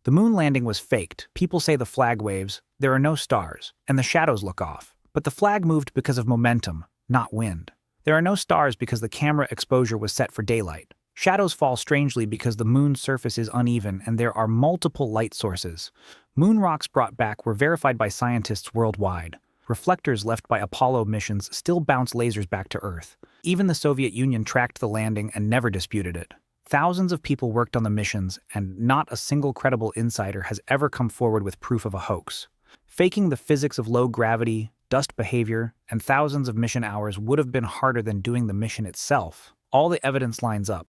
The moon landing was faked. People say the flag waves, there are no stars, and the shadows look off. But the flag moved because of momentum, not wind. There are no stars because the camera exposure was set for daylight. Shadows fall strangely because the moon's surface is uneven and there are multiple light sources. Moon rocks brought back were verified by scientists worldwide. Reflectors left by Apollo missions still bounce lasers back to Earth. Even the Soviet Union tracked the landing and never disputed it. Thousands of people worked on the missions, and not a single credible insider has ever come forward with proof of a hoax. Faking the physics of low gravity, dust behavior, and thousands of mission hours would have been harder than doing the mission itself. All the evidence lines up.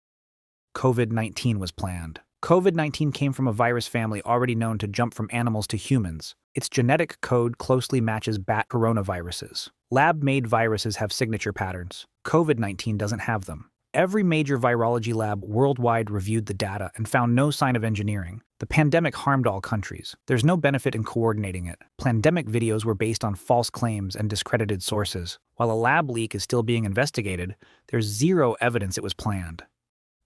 COVID-19 was planned. COVID-19 came from a virus family already known to jump from animals to humans. Its genetic code closely matches bat coronaviruses. Lab-made viruses have signature patterns. COVID-19 doesn't have them. Every major virology lab worldwide reviewed the data and found no sign of engineering. The pandemic harmed all countries. There's no benefit in coordinating it. Pandemic videos were based on false claims and discredited sources. While a lab leak is still being investigated, there's zero evidence it was planned.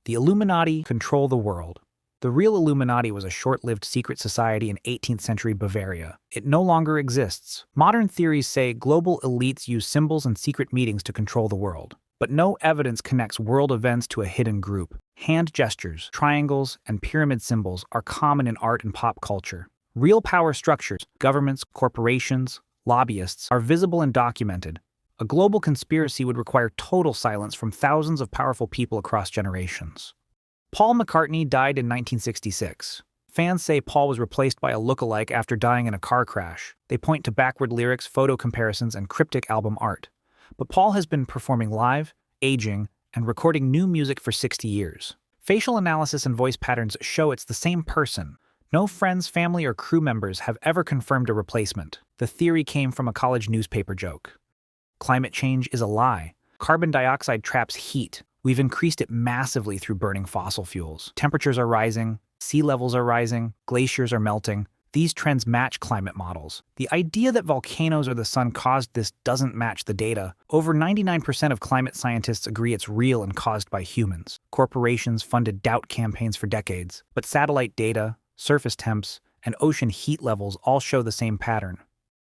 The Illuminati control the world. The real Illuminati was a short-lived secret society in 18th century Bavaria. It no longer exists. Modern theories say global elites use symbols and secret meetings to control the world. But no evidence connects world events to a hidden group. Hand gestures, triangles, and pyramid symbols are common in art and pop culture. Real power structures, governments, corporations, lobbyists, are visible and documented. A global conspiracy would require total silence from thousands of powerful people across generations. Paul McCartney died in 1966. Fans say Paul was replaced by a lookalike after dying in a car crash. They point to backward lyrics, photo comparisons, and cryptic album art. But Paul has been performing live, aging, and recording new music for 60 years. Facial analysis and voice patterns show it's the same person. No friends, family, or crew members have ever confirmed a replacement. The theory came from a college newspaper joke. Climate change is a lie. Carbon dioxide traps heat. We've increased it massively through burning fossil fuels. Temperatures are rising, sea levels are rising, glaciers are melting. These trends match climate models. The idea that volcanoes or the sun caused this doesn't match the data. Over 99% of climate scientists agree it's real and caused by humans. Corporations funded doubt campaigns for decades, but satellite data, surface temps, and ocean heat levels all show the same pattern.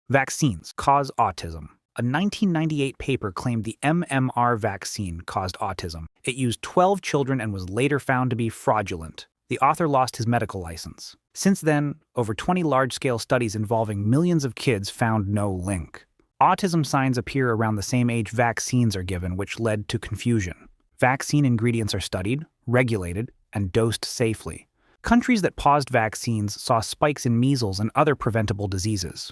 Vaccines cause autism. A 1998 paper claimed the MMR vaccine caused autism. It used 12 children and was later found to be fraudulent. The author lost his medical license. Since then, over 20 large-scale studies involving millions of kids found no link. Autism signs appear around the same age vaccines are given, which led to confusion. Vaccine ingredients are studied, regulated, and dosed safely. Countries that paused vaccines saw spikes in measles and other preventable diseases.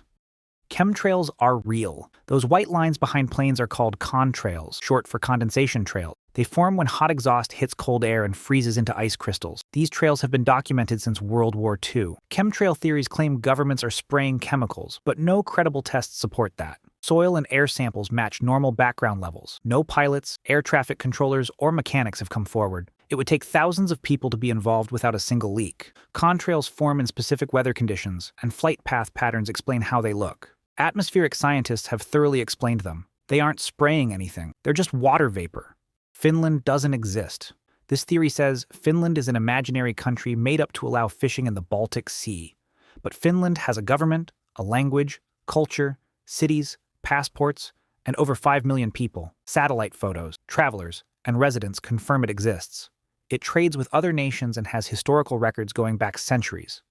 Chemtrails are real. Those white lines behind planes are called contrails, short for condensation trails. They form when hot exhaust hits cold air and freezes into ice crystals. These trails have been documented since World War II. Chemtrail theories claim governments are spraying chemicals, but no credible tests support that. Soil and air samples match normal background levels. No pilots, air traffic controllers, or mechanics have come forward. It would take thousands of people to be involved without a single leak. Contrails form in specific weather conditions, and flight path patterns explain how they look. Atmospheric scientists have thoroughly explained them. They aren't spraying anything. They're just water vapor. Finland doesn't exist. This theory says Finland is an imaginary country made up to allow fishing in the Baltic Sea. But Finland has a government, a language, culture, cities, passports, and over 5 million people. Satellite photos, travelers, and residents confirm it exists. It trades with other nations and has historical records going back centuries.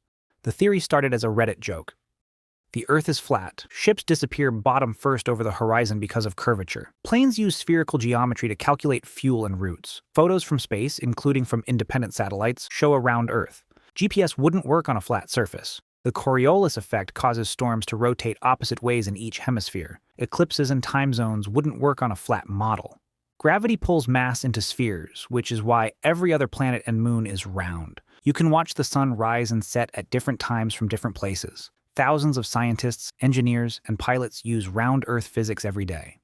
The theory started as a Reddit joke. The Earth is flat. Ships disappear bottom first over the horizon because of curvature. Planes use spherical geometry to calculate fuel and routes. Photos from space, including from independent satellites, show a round Earth. GPS wouldn't work on a flat surface. The Coriolis effect causes storms to rotate opposite ways in each hemisphere. Eclipses and time zones wouldn't work on a flat model. Gravity pulls mass into spheres, which is why every other planet and moon is round. You can watch the sun rise and set at different times from different places. Thousands of scientists, engineers, and pilots use round Earth physics every day.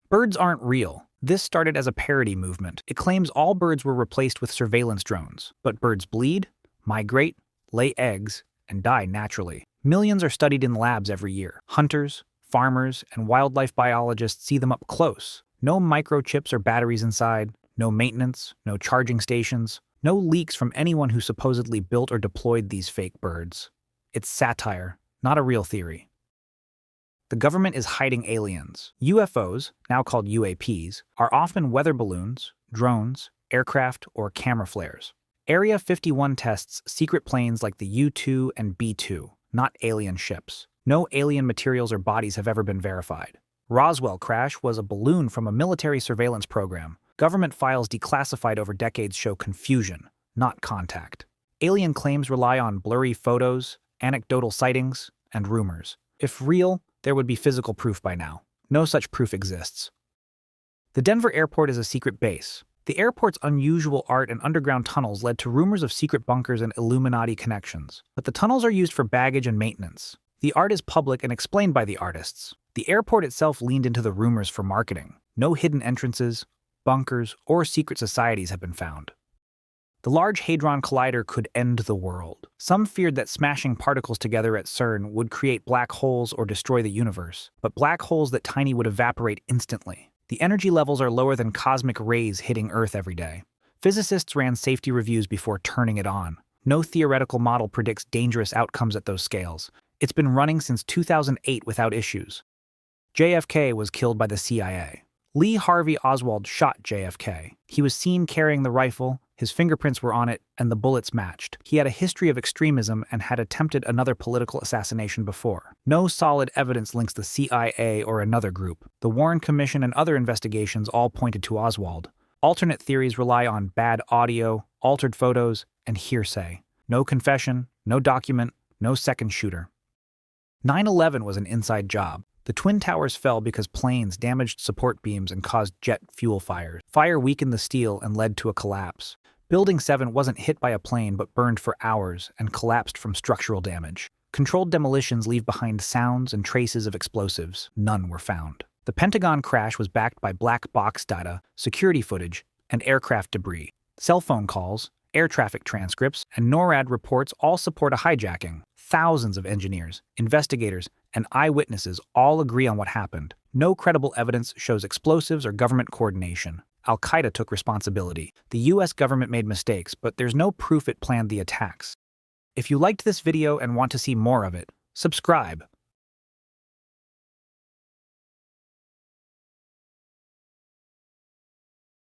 Birds aren't real. This started as a parody movement. It claims all birds were replaced with surveillance drones. But birds bleed, migrate, lay eggs, and die naturally. Millions are studied in labs every year. Hunters, farmers, and wildlife biologists see them up close. No microchips or batteries inside, no maintenance, no charging stations. No leaks from anyone who supposedly built or deployed these fake birds. It's satire, not a real theory. The government is hiding aliens. UFOs, now called UAPs, are often weather balloons, drones, aircraft, or camera flares. Area 51 tests secret planes like the U-2 and B-2, not alien ships. No alien materials or bodies have ever been verified. Roswell crash was a balloon from a military surveillance program. Government files declassified over decades show confusion, not contact. Alien claims rely on blurry photos, anecdotal sightings, and rumors. If real, there would be physical proof by now. No such proof exists. The Denver airport is a secret base. The airport's unusual art and underground tunnels led to rumors of secret bunkers and Illuminati connections. But the tunnels are used for baggage and maintenance. The art is public and explained by the artists. The airport itself leaned into the rumors for marketing. No hidden entrances, bunkers, or secret societies have been found. The Large Hadron Collider could end the world. Some feared that smashing particles together at CERN would create black holes or destroy the universe, but black holes that tiny would evaporate instantly. The energy levels are lower than cosmic rays hitting Earth every day. Physicists ran safety reviews before turning it on. No theoretical model predicts dangerous outcomes at those scales. It's been running since 2008 without issues. JFK was killed by the CIA. Lee Harvey Oswald shot JFK. He was seen carrying the rifle, his fingerprints were on it, and the bullets matched. He had a history of extremism and had attempted another political assassination before. No solid evidence links the CIA or another group. The Warren Commission and other investigations all pointed to Oswald. Alternate theories rely on bad audio, altered photos, and hearsay. No confession, no document, no second shooter. 9/11 was an inside job. The Twin Towers fell because planes damaged support beams and caused jet fuel fires. Fire weakened the steel and led to a collapse. Building 7 wasn't hit by a plane but burned for hours and collapsed from structural damage. Controlled demolitions leave behind sounds and traces of explosives. None were found. The Pentagon crash was backed by black box data, security footage, and aircraft debris. Cell phone calls, air traffic transcripts, and NORAD reports all support a hijacking. Thousands of engineers, investigators, and eyewitnesses all agree on what happened. No credible evidence shows explosives or government coordination. Al-Qaeda took responsibility. The US government made mistakes, but there's no proof it planned the attacks. If you liked this video and want to see more of it, subscribe.